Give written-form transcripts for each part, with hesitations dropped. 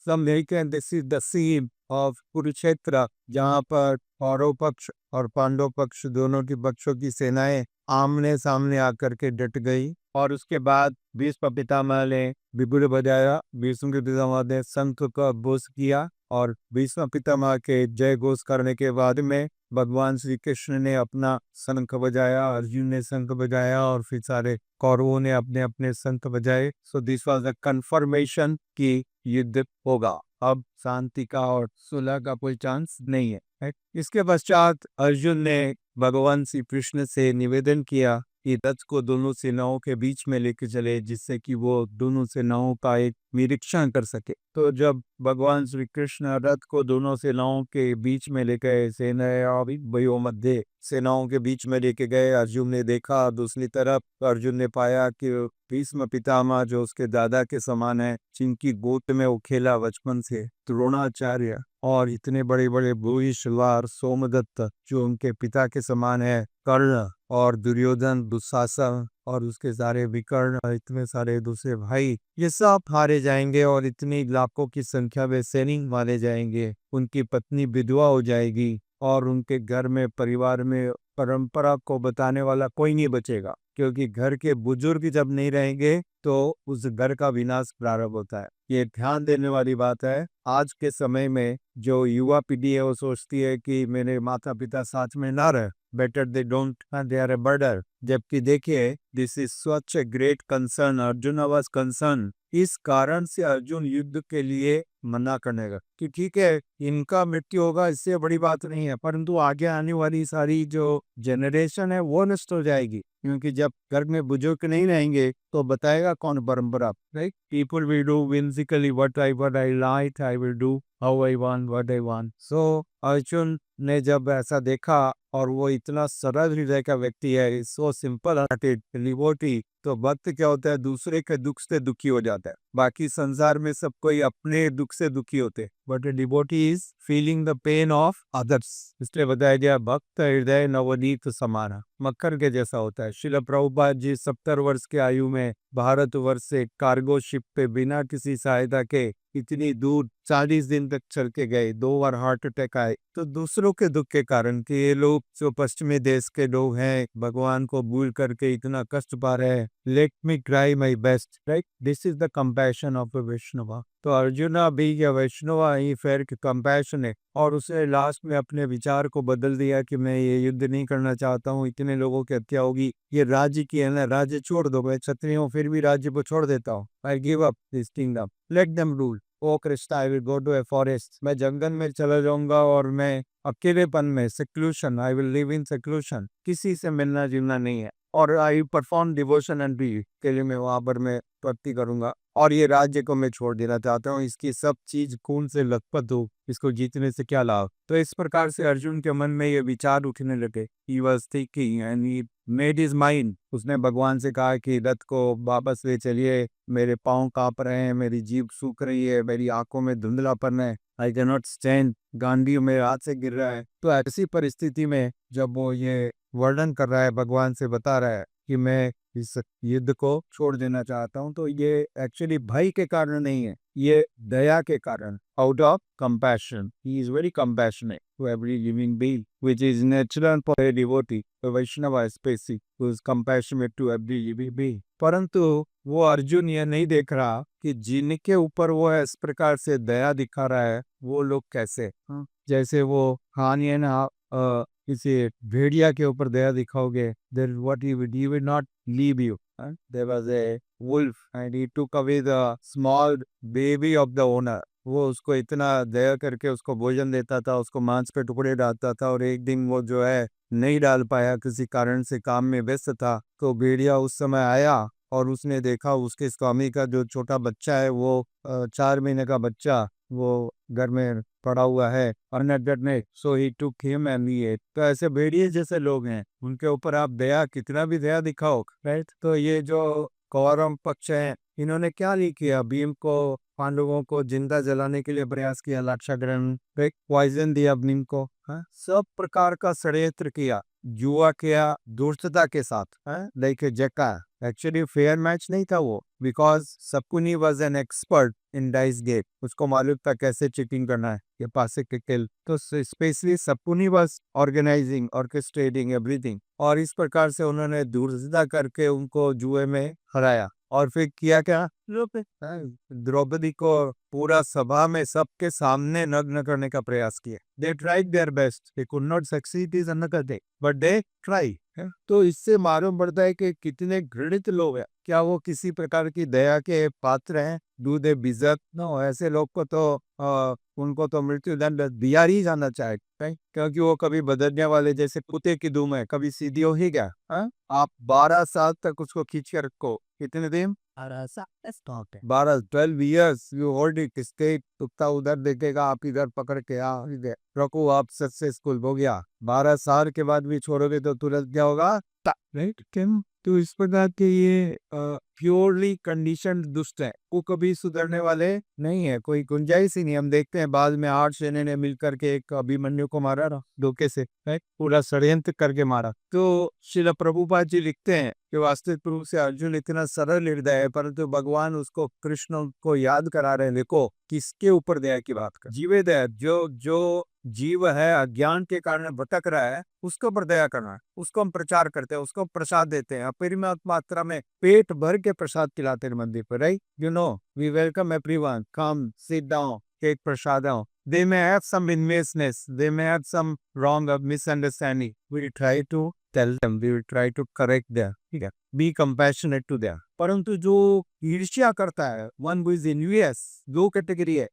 some लेकिन this is the scene of Kurukshetra, जहाँ पर कौरव पक्ष और पांडव पक्ष दोनों की पक्षों की सेनाएं आमने सामने आकर के डट गई। और उसके बाद भीष्म पितामह ने बिगुल बजाया, भीष्म के पितामह ने शंख का घोष किया, और भीष्म पितामह के जय घोष करने के बाद में भगवान श्री कृष्ण ने अपना शंख बजाया, अर्जुन ने शंख बजाया, और फिर सारे कौरवों ने अपने अपने शंख बजाए। So this was the confirmation कि युद्ध होगा। अब शांति का और सुलह का कोई चांस नहीं है, right? इसके पश्चात अर्जुन ने भगवान श्री कृष्ण से निवेदन किया कि रथ को दोनों सेनाओं के बीच में लेके चले, जिससे कि वो दोनों सेनाओं का एक निरीक्षण कर सके। तो जब भगवान श्री कृष्ण रथ को दोनों सेनाओं के बीच में लेके गए, सेनाओं मध्य सेनाओं के बीच में लेके गए, अर्जुन ने देखा दूसरी तरफ, अर्जुन ने पाया कि भीष्म पितामह जो उसके दादा के समान है, जिनकी गोद में वो खेला बचपन से, द्रोणाचार्य, और इतने बड़े बड़े भूरिश्रवा सोमदत्त जो उनके पिता के समान है, कर्ण, और दुर्योधन, दुशासन, और उसके सारे विकर्ण, और इतने सारे दूसरे भाई, ये सब हारे जाएंगे, और इतनी लाखों की संख्या में सैनिक मारे जाएंगे। उनकी पत्नी विधवा हो जाएगी, और उनके घर में, परिवार में परंपरा को बताने वाला कोई नहीं बचेगा, क्योंकि घर के बुजुर्ग जब नहीं रहेंगे तो उस घर का विनाश प्रारंभ होता है। ये ध्यान देने वाली बात है। आज के समय में जो युवा पीढ़ी है वो सोचती है कि मेरे माता पिता साथ में ना रहे, better they don't, they are a burden. जबकि देखिए, this is such a great concern, Arjun was concern. इस कारण से अर्जुन युद्ध के लिए मना करने का कि ठीक है, इनका मृत्यु होगा, इससे बड़ी बात नहीं है, परंतु आगे आने वाली सारी जो जनरेशन है वो नष्ट हो जाएगी, क्योंकि जब घर में बुजुर्ग नहीं रहेंगे तो बताएगा कौन परंपरा, right? People will do whimsically what I like, I will do how I want, what I want. So Arjun ने जब ऐसा देखा, और वो इतना सरल हृदय का व्यक्ति है, सो सिंपल हार्टेड डिवोटी, तो भक्त क्या होता है, दूसरे के दुख से दुखी हो जाता है। बाकी संसार में सब कोई अपने दुख से दुखी होते, but devotee is feeling the pain of others. इसलिए बताया गया, भक्त हृदय नवनीत समाना, मक्खन के जैसा होता है। श्रील प्रभुपाद जी 70 वर्ष के आयु में भारतवर्ष से कार्गो शिप पे बिना किसी सहायता के इतनी दूर 40 दिन तक चल के गए। 2 बार हार्ट अटैक आए, तो दूसरों के दुख के कारण, कि ये लोग जो पश्चिमी देश के लोग हैं, भगवान को भूल करके इतना कष्ट पा रहे हैं, let me try my best, right? This is the compassion of a Vaishnav. तो अर्जुना भी या वैष्णवा ही फेयर कंपैशन है, और उसने लास्ट में अपने विचार को बदल दिया कि मैं ये युद्ध नहीं करना चाहता हूँ, इतने लोगों की हत्या होगी, ये राज्य की है ना, राज्य छोड़ दो, मैं क्षत्रिय हूँ फिर भी राज्य को छोड़ देता हूँ। I give up this kingdom, let them rule. ओ Krishna, I will go to a forest, मैं जंगल में चला जाऊंगा, और मैं अकेलेपन में, seclusion, I will live in seclusion, किसी से मिलना जुलना नहीं है, और I perform devotion and be, के लिए मैं वहां पर मैं भक्ति करूंगा, और ये राज्य को मैं छोड़ देना चाहता हूँ, इसकी सब चीज खून से लथपथ हो, इसको जीतने से क्या लाभ। तो इस प्रकार से अर्जुन के मन में ये विचार उठने लगे। He was thinking and he made his mind। उसने भगवान से कहा कि रथ को वापस ले चलिए, मेरे पाँव कांप रहे हैं, मेरी जीभ सूख रही है, मेरी आंखों में धुंधलापन है, आई कैन नॉट स्टैंड, गांडी मेरे हाथ से गिर रहा है। तो ऐसी परिस्थिति में जब वो ये वर्णन कर रहा है, भगवान से बता रहा है कि मैं इस युद्ध को छोड़ देना चाहता हूँ, तो ये एक्चुअली भय के कारण नहीं है, ये दया के कारण, out of compassion. He is very compassionate to every living being, which is natural for a devotee, a Vaishnava species who is compassionate to every living being। परंतु वो अर्जुन ये नहीं देख रहा कि जिनके ऊपर वो इस प्रकार से दया दिखा रहा है वो लोग कैसे, जैसे वो खान ये ना किसी भेड़िया के ऊपर दया दिखाओगे, then what he will not leave you। There was a wolf and he took away the small baby of the owner। वो उसको इतना दया करके उसको भोजन देता था, उसको मांस पे टुकड़े डालता था, और एक दिन वो जो है नहीं डाल पाया, किसी कारण से काम में व्यस्त था, तो भेड़िया उस समय आया और उसने देखा उसके स्वामी का जो छोटा बच्चा है, वो 4 महीने का बच्चा वो घर में पड़ा हुआ है, unattended, so he took him and he ate. तो ऐसे भेड़िए जैसे लोग हैं, उनके ऊपर आप दया, कितना भी दया दिखाओ, राइट? तो ये जो कौरव पक्ष है, इन्होंने क्या नहीं किया, भीम को, पांडवों को जिंदा जलाने के लिए प्रयास किया, लाक्षागृह पॉइजन दिया भीम को, सब प्रकार का षड्यंत्र किया, जुआ किया दुष्टता के साथ, देखिए जका एक्चुअली फेयर मैच नहीं था वो, because Shakuni was an expert in dice game. उसको मालूम था कैसे चीटिंग करना है, ये पासे के किल। तो specially Shakuni was organising, orchestrating everything, और इस प्रकार से उन्होंने दूरदर्शिता करके उनको जुए में हराया। और फिर किया क्या, द्रौपदी को पूरा सभा में सबके सामने नग्न करने का प्रयास किया। They tried their best, they could not succeed is another thing, but they try. तो इससे मालूम पड़ता है कि कितने घृणित लोग हैं। क्या वो किसी प्रकार की दया के पात्र हैं? Do they deserve? नो, ऐसे लोग को तो उनको तो मृत्यु दंड दिया ही जाना चाहिए, क्योंकि वो कभी बदलने वाले जैसे कुत्ते की दुम है, कभी सीधी हो ही गया। आप 12 साल तक उसको खींच के रखो, कितने दिन? 12, 12 years you hold it state, कुत्ता उधर देखेगा, आप इधर पकड़ के रखो, आप सक्सेसफुल हो गया। 12 साल के बाद भी छोड़ोगे तो तुरंत क्या होगा, राइट? तो इस प्रकार के ये प्योरली कंडीशन दुष्ट है, वो कभी सुधरने वाले नहीं है, कोई गुंजाइश ही नहीं। हम देखते हैं बाद में 8 सेना ने मिलकर के एक अभिमन्यु को मारा ना, धोखे से, पूरा षड्यंत्र करके मारा। तो श्रील प्रभुपाद जी लिखते हैं कि वास्तविक रूप से अर्जुन इतना सरल हृदय है, परंतु भगवान उसको, कृष्ण को याद करा रहे हैं, देखो किसके ऊपर दया की बात कर, जीवे दया, जो जीव है अज्ञान के कारण भटक रहा है, उसको पर दया करना है, उसको हम प्रचार करते हैं, उसको प्रसाद देते हैं, अपरिमित मात्रा में पेट भर के प्रसाद खिलाते हैं मंदिर पर, right? You know, we welcome everyone, come sit down, take prasad. They may have some invasiveness, they may have some wrong or misunderstanding. We will try to tell them, we will try to correct them, ठीक है? Be compassionate to them. परंतु जो ईर्ष्या करता है, one who is envious, दो category है।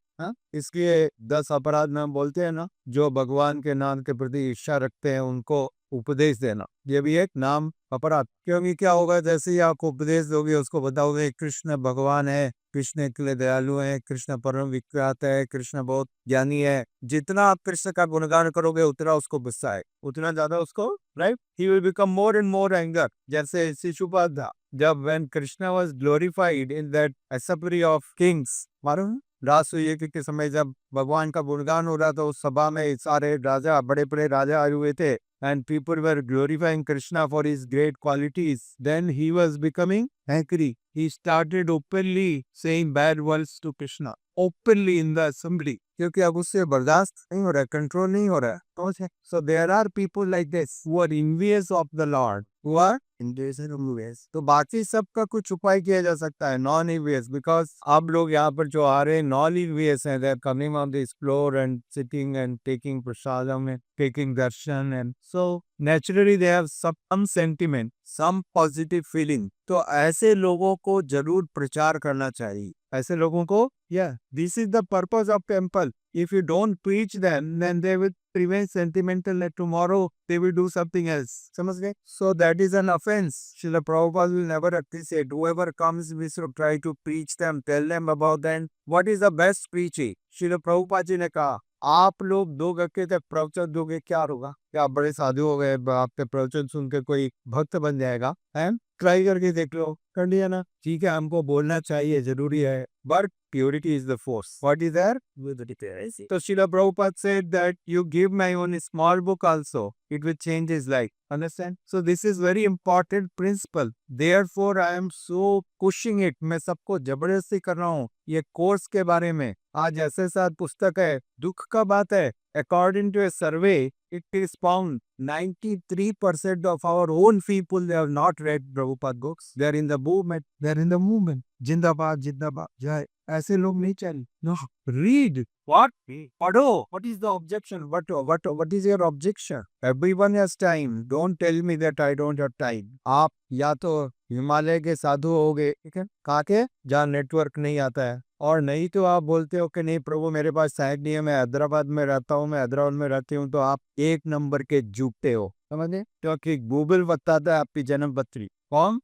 इसलिए 10 अपराध में हम बोलते हैं ना, जो भगवान के नाम के प्रति ईर्ष्या रखते हैं उनको उपदेश देना, ये भी एक नाम अपराध। क्योंकि क्या होगा, जैसे ही आप उपदेश दोगे, उसको बताओगे कृष्ण भगवान है, कृष्ण के लिए दयालु है, कृष्ण परम विख्यात है, कृष्ण बहुत ज्ञानी है, जितना आप कृष्ण का गुणगान करोगे उतना उसको गुस्सा है, उतना ज्यादा उसको, right, he will become more and more anger. जैसे शिशुपाल था, जब when Krishna was glorified in that assembly of Kings, मालूम रासुये के समय जब भगवान का गुणगान हो रहा था, उस सभा में सारे राजा, बड़े बड़े राजा आए हुए थे, and people were glorifying Krishna for his great qualities. Then he was becoming angry. He started openly saying bad words to Krishna, openly in the assembly. क्योंकि अब उससे बर्दाश्त नहीं हो रहा है, कंट्रोल नहीं हो रहा है। So there are people like this who are envious of the Lord, who are envious. तो बाकी सबका कुछ उपाय किया जा सकता है, नॉन envious, because आप लोग यहाँ पर जो आ रहे हैं नॉन envious हैं, they are coming on this floor and sitting and taking prasadam and taking darshan, and so naturally they have some sentiment, some positive feeling. तो ऐसे लोगों को जरूर प्रचार करना चाहिए, ऐसे लोगों को, this is the purpose of temple. If you don't preach them, then they will remain sentimental that tomorrow they will do something else. समझ गए? So that is an offense. Srila Prabhupada will never appreciate. Whoever comes, we should try to preach them, tell them about them. What is the best preaching? Srila Prabhupada जी ने कहा, आप लोग 2 घंटे तक प्रवचन दोगे, क्या होगा? क्या बड़े साधु हो गए, आपके प्रवचन सुन के कोई भक्त बन जाएगा? हैं? ट्राई करके देख लो, कर लिया ना, ठीक है, हमको बोलना चाहिए, जरूरी है, but purity is the force. What is there? So Srila Prabhupada said that you give my own small book also, it will change his life. Understand? So this is very important principle. Therefore I am so pushing it. मैं सबको जबरदस्ती कर रहा हूँ ये course के बारे में। आज ऐसे साथ पुस्तक है, दुख का बात है। According to a survey, it is found 93% of our own people, they have not read Prabhupada books. They are in the movement. They are in the movement. जिंदाबाद जिंदाबाद जय, ऐसे लोग नहीं चाहिए। No, read. What? पढ़ो. What is the objection? What is your objection? Everyone has time. Don't tell me that I don't have time. आप या तो हिमालय के साधु होगे, ठीक है, कहाँ के, जहाँ नेटवर्क नहीं आता है, और नहीं तो आप बोलते हो कि नहीं प्रभु मेरे पास साइड नहीं है, मैं हैदराबाद में रहता हूँ, मैं हैदराबाद में रहती हूँ, तो आप 1 नंबर के झूठे हो, समझे? क्योंकि गूगल बताता है आपकी जन्म पत्री। कौन?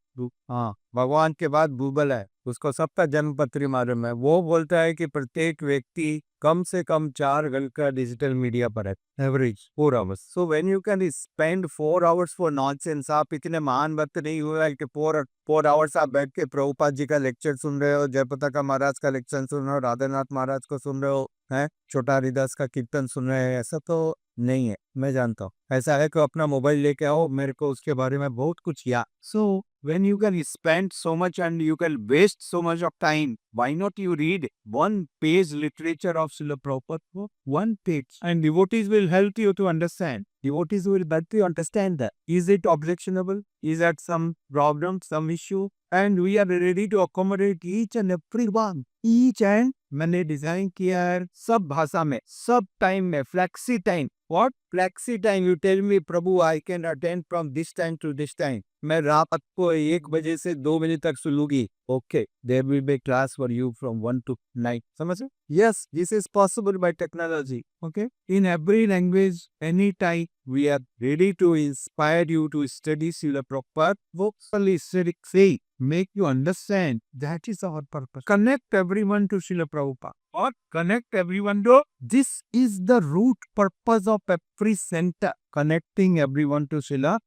हाँ, भगवान के बाद गूगल है, उसको सबका जन्म पत्री मालूम है। वो बोलता है कि प्रत्येक व्यक्ति कम से कम 4 घंटा डिजिटल मीडिया पर है, average 4 hours. So when you can spend 4 hours for nonsense, आप इतने महान भक्त नहीं हुए कि 4 आवर्स आप बैठ के प्रभुपाद जी का लेक्चर सुन रहे हो, जयप्रताप महाराज का लेक्चर सुन रहे हो, राधानाथ महाराज को सुन रहे हो, हैं, छोटा हरिदास का कीर्तन सुन रहे हैं, ऐसा तो नहीं है। मैं जानता हूँ ऐसा है कि अपना मोबाइल लेके आओ, मेरे को उसके बारे में बहुत कुछ याद। सो when you can spend so much and you can waste so much of time, why not you read one page literature of Srila Prabhupada? One page. And devotees will help you to understand. Devotees will help you understand that. Is it objectionable? Is that some problem, some issue? And we are ready to accommodate each and every one. Each and मैंने design किया है सब भाषा में, सब time में, flexi time. What? Flexi time. You tell me, Prabhu, I can attend from this time to this time. मैं रात को 1 बजे से 2 बजे तक सुनूंगी। Okay, there will be class for you from 1 to 9. समझ? Yes, this is possible by technology. Okay, in every language, anytime, we are ready to inspire you to study Srila Prabhupada. Vocally say, make you understand. That is our purpose. Connect everyone to Srila Prabhupada. Or connect everyone to. This is the root purpose of every center. Connecting everyone to Srila.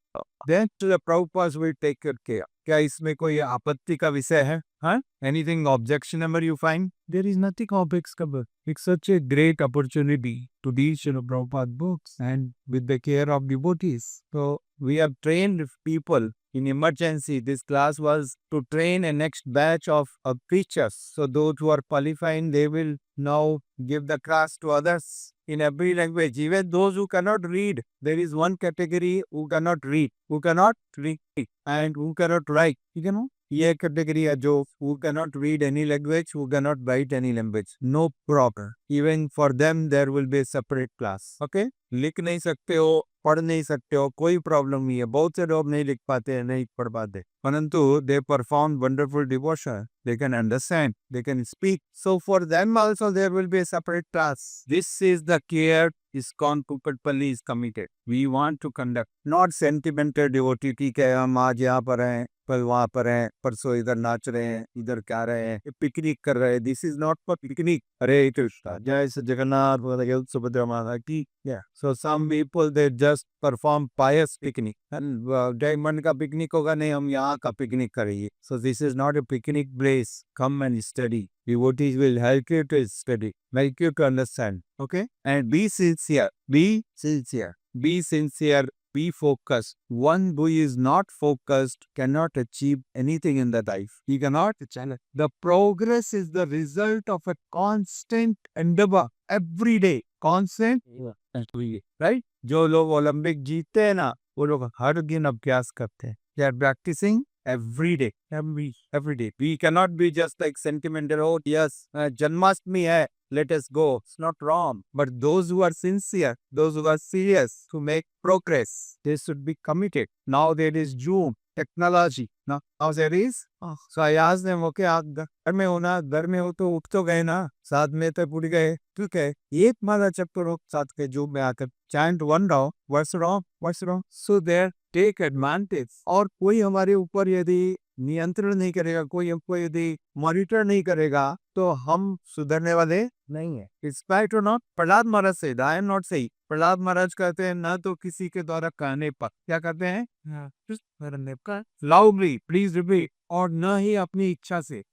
Then Srila Prabhupada will take your care. क्या इसमें कोई आपत्ति का विषय है? हाँ? Anything objectionable you find? There is nothing objectionable. It's such a great opportunity to read Srila Prabhupada books and with the care of devotees. So we have trained people in emergency. This class was to train a next batch of preachers. So those who are qualifying, they will now give the class to others in every language. Even those who cannot read, there is one category who cannot read, and who cannot write. You know, ये category है जो who cannot read any language, who cannot write any language. No problem. Even for them there will be a separate class. Okay? लिख नहीं सकते हो, पढ़ नहीं सकते हो, कोई प्रॉब्लम नहीं है। बहुत से लोग नहीं लिख पाते हैं, नहीं पढ़ पाते, परंतु they perform wonderful devotion. They can understand, they can speak. So for them also there will be a separate class. This is the care ISKCON Kukatpalli is committed. We want to conduct, not sentimental devotee. ठीक है, हम आज यहाँ पर हैं, कल वहाँ पर हैं, परसों इधर नाच रहे हैं, इधर क्या रहे हैं, पिकनिक कर रहे हैं। This is not for picnic. Hare Krishna, जय श्री जगन्नाथ, सुभद्रा माता की। So some people they just perform pious picnic and जय मन का पिकनिक होगा, नहीं हम यहाँ का पिकनिक करेंगे। So this is not a picnic place. Come and study. Devotees will help you to study, make you to understand. Okay? And be sincere. Be sincere. Be sincere. Be focused. One who is not focused cannot achieve anything in the life. He cannot. The progress is the result of a constant endeavor every day. Constant. Right? जो लोग Olympic जीतते हैं ना, वो लोग हर दिन अभ्यास करते हैं. They are practicing every day. Every day. We cannot be just like sentimental. Oh yes, Janmashtami hai, let us go. It's not wrong. But those who are sincere, those who are serious to make progress, they should be committed. Now there is Zoom, technology. Now there is. So I asked them, okay, आप घर में हो ना, घर में हो तो उठ तो गए ना, साथ में तो पूरी गए, ठीक है, एक माला जप करो साथ के Zoom में आकर, chant one round. What's wrong? So there, take advantage. और कोई हमारे ऊपर यदि नियंत्रण नहीं करेगा, कोई हमको यदि मॉनिटर नहीं करेगा, तो हम सुधरने वाले नहीं है। Inspire or not, प्रहलाद महाराज से, I am not saying, Prahlad महाराज कहते हैं ना तो किसी के द्वारा कहने पर, क्या कहते हैं? Loudly, please repeat, और न ही अपनी इच्छा से।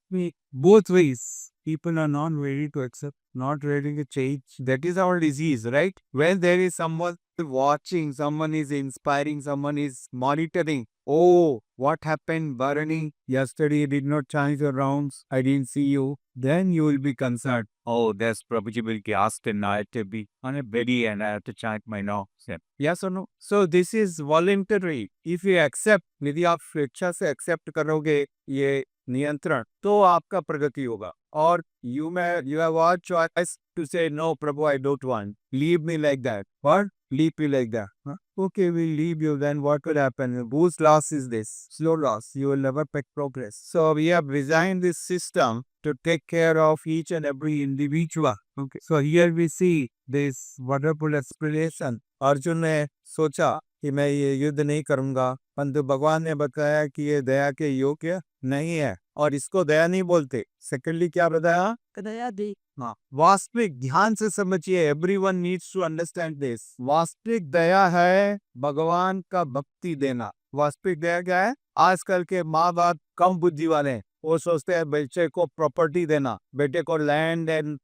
Both ways, people are not ready to accept, not ready to change. That is our disease, right? When there is someone watching, someone is inspiring, someone is monitoring. Oh, what happened, Bharani? Yesterday you did not change your rounds. I didn't see you. Then you will be concerned. Oh, there's Prabhuji asked and I have to be on a belly and I have to chant my now. Yes or no? So this is voluntary. If you accept, यदि आप स्वेच्छा से accept करोगे ये नियंत्रण, तो आपका प्रगति होगा। और you have all choice to say no, Prabhu, I don't want. Leave me like that. Or leave you like that. Huh? Okay, we'll leave you. Then what will happen? Whose loss is this? Slow loss. You will never make progress. So we have designed this system to take care of each and every individual. Okay. So here we see this wonderful explanation. Arjun ने सोचा कि मैं ये युद्ध नहीं करूंगा, परंतु भगवान ने बताया कि ये दया के योग्य नहीं है और इसको दया नहीं बोलते। सेकेंडली क्या बताया? दया दे। हाँ, वास्तविक ध्यान से समझिए, everyone needs to understand this. वास्तविक दया है भगवान का भक्ति देना। वास्तविक दया क्या है? आजकल के माँ बाप कम बुद्धि वाले हैं, वो सोचते हैं बच्चे को प्रॉपर्टी देना, बेटे को लैंड एंड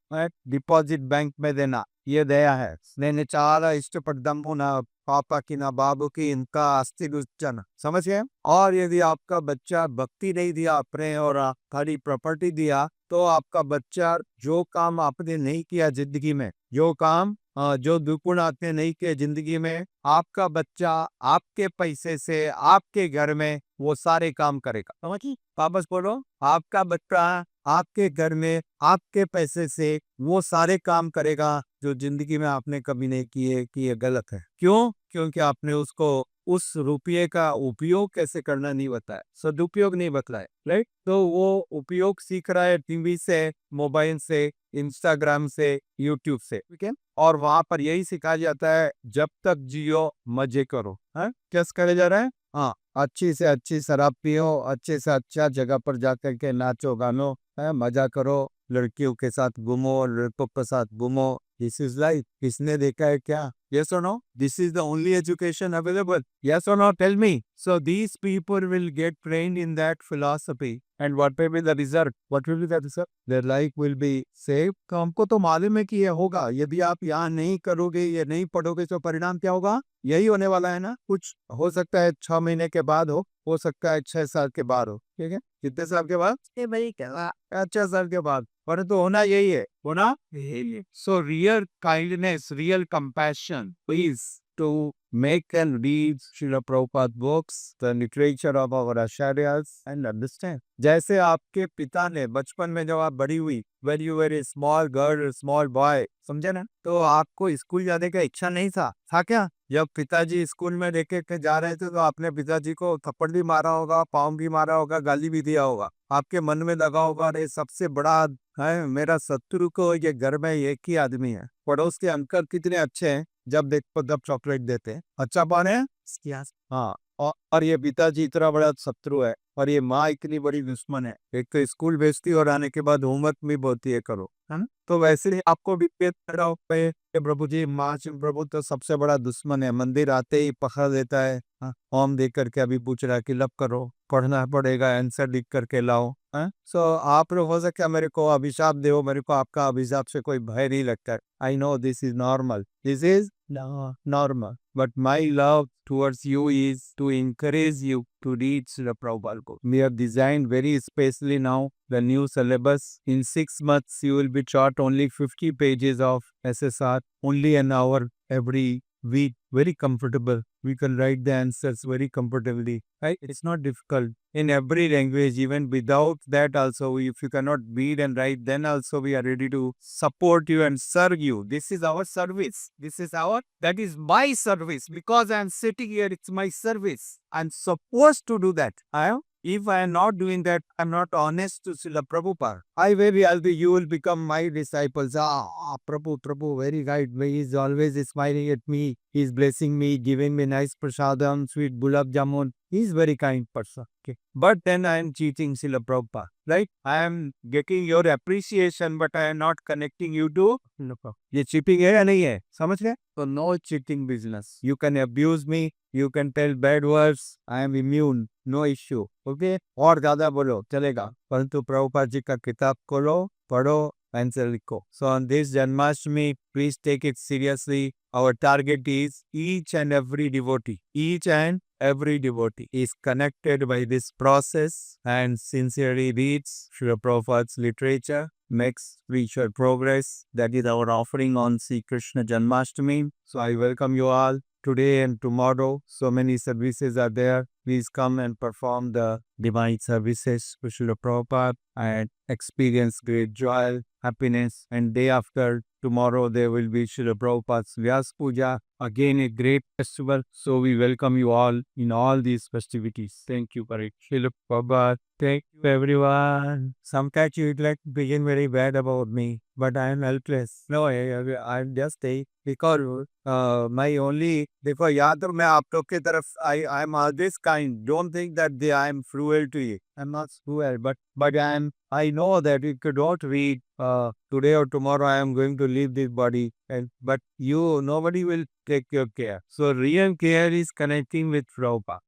डिपॉजिट बैंक में देना, ये दया है. నేను చాలా ఇష్టపడ్డాము నా పాపకి నా బాబుకి ఇంకా ఆస్తి కూర్చొని समझिए. और यदि आपका बच्चा भक्ति नहीं दिया आपने और खाली प्रॉपर्टी दिया, तो आपका बच्चा जो काम आपने नहीं किया जिंदगी में, जो काम जो दुगुण आपने नहीं किया जिंदगी में, आपका बच्चा आपके पैसे से आपके घर में वो सारे काम करेगा. समझिए, वापस बोलो, आपका बच्चा आपके घर में आपके पैसे से वो सारे काम करेगा जो जिंदगी में आपने कभी नहीं किए कि ये गलत है. क्यों? क्योंकि आपने उसको उस रुपये का उपयोग कैसे करना नहीं बताया, सदुपयोग नहीं बताया. राइट. तो वो उपयोग सीख रहा है टीवी से, मोबाइल से, इंस्टाग्राम से, यूट्यूब से. ठीक है. और वहां पर यही सिखाया जाता है, जब तक जियो मजे करो. हाँ, क्या सिखाया जा रहा है? हाँ, अच्छी से अच्छी शराब पियो, अच्छे से अच्छा जगह पर जाकर के नाचो गानो, है, मजा करो, लड़कियों के साथ घूमो, लड़कों के साथ घूमो. This is life. किसने देखा है क्या? Yes or no? This is the only education available. Yes or no? Tell me. So these people will get trained in that philosophy. And what will be the result? What will be the result? Their life will be saved. तो हमको तो मालूम है कि ये होगा. यदि आप यहाँ नहीं करोगे, ये नहीं पढ़ोगे, तो परिणाम क्या होगा? यही होने वाला है ना. कुछ हो सकता है 6 महीने के बाद हो सकता है 6 साल के बाद हो. ठीक है. कितने साल के बाद? ये भाई क्या 6 साल के बाद. परंतु होना यही है. होना यही है. So real kindness, real compassion, please to make and read Srila Prabhupada books, the literature of our acharyas, and understand. जैसे आपके पिता ने बचपन में जब आप बड़ी हुई, when you were a small girl, small boy, समझे ना, तो आपको स्कूल जाने का इच्छा नहीं था क्या? जब पिताजी स्कूल में लेके के जा रहे थे, तो आपने पिताजी को थप्पड़ भी मारा होगा, पाँव भी मारा होगा, गाली भी दिया होगा. आपके मन में लगा होगा, अरे सबसे बड़ा है मेरा शत्रु को ये घर में एक ही आदमी है. पड़ोस के अंकल कितने अच्छे हैं, जब देखो तब चॉकलेट देते हैं. अच्छा कौन है? हाँ. और ये पिताजी इतना बड़ा शत्रु है, और ये माँ इतनी बड़ी दुश्मन है. एक तो स्कूल भेजती और आने के बाद होमवर्क भी बोलती है करो, है ना. तो वैसे ही आपको भी पेट कर रहा हो, प्रभु जी, माँ प्रभु तो सबसे बड़ा दुश्मन है. मंदिर आते ही पकड़ देता है. फॉर्म दे करके अभी पूछ रहा है कि लब करो, पढ़ना पड़ेगा, आंसर लिख करके लाओ. सो आप लोग हो सकता है मेरे को अभिशाप दे, मेरे को आपका अभिशाप से कोई भय नहीं लगता है. I know this is normal. This is normal. But my love towards you is to encourage you to read Srila Prabhupada book. We have designed very specially now the new syllabus. In 6 months, you will be taught only 50 pages of SSR, only an hour every week. Very comfortable. We can write the answers very comfortably. Right? It's not difficult. In every language, even without that also, if you cannot read and write, then also we are ready to support you and serve you. This is our service. That is my service. Because I am sitting here, it's my service. I'm supposed to do that. If I am not doing that, I'm not honest to Srila Prabhupada. You will become my disciples. Prabhu, very right. He is always smiling at me. He is blessing me, giving me nice prasadam, sweet gulab jamun. He is very kind person. Okay. But then I am cheating Srila Prabhupada. Right? I am getting your appreciation, but I am not connecting you to Srila Prabhupada. ये cheating है या नहीं है? समझ गए? So no cheating business. You can abuse me. You can tell bad words. I am immune. No issue. Okay? और ज़्यादा बोलो चलेगा. परंतु प्रभुपाद जी का किताब खोलो, पढ़ो, आंसर लिखो. So on this Janmashtami, please take it seriously. Our target is each and every devotee is connected by this process and sincerely reads Srila Prabhupada's literature, makes spiritual progress. That is our offering on Sri Krishna Janmashtami. So I welcome you all today and tomorrow. So many services are there. Please come and perform the divine services for Srila Prabhupada and experience great joy, happiness. And day after tomorrow, there will be Srila Prabhupada's Vyas Puja. Again, a great festival. So we welcome you all in all these festivities. Thank you, Parik. Srila Prabhupada. Thank you, everyone. Sometimes you would like to begin very bad about me, but I am helpless. No, I'm just a because my only देखो याद हो मैं आप लोग की तरफ I am always kind. Don't think that I am cruel to you. I'm not cruel, but I know that if you don't read today or tomorrow, I am going to leave this body, but nobody will take your care. So real care is connecting with Prabhupada.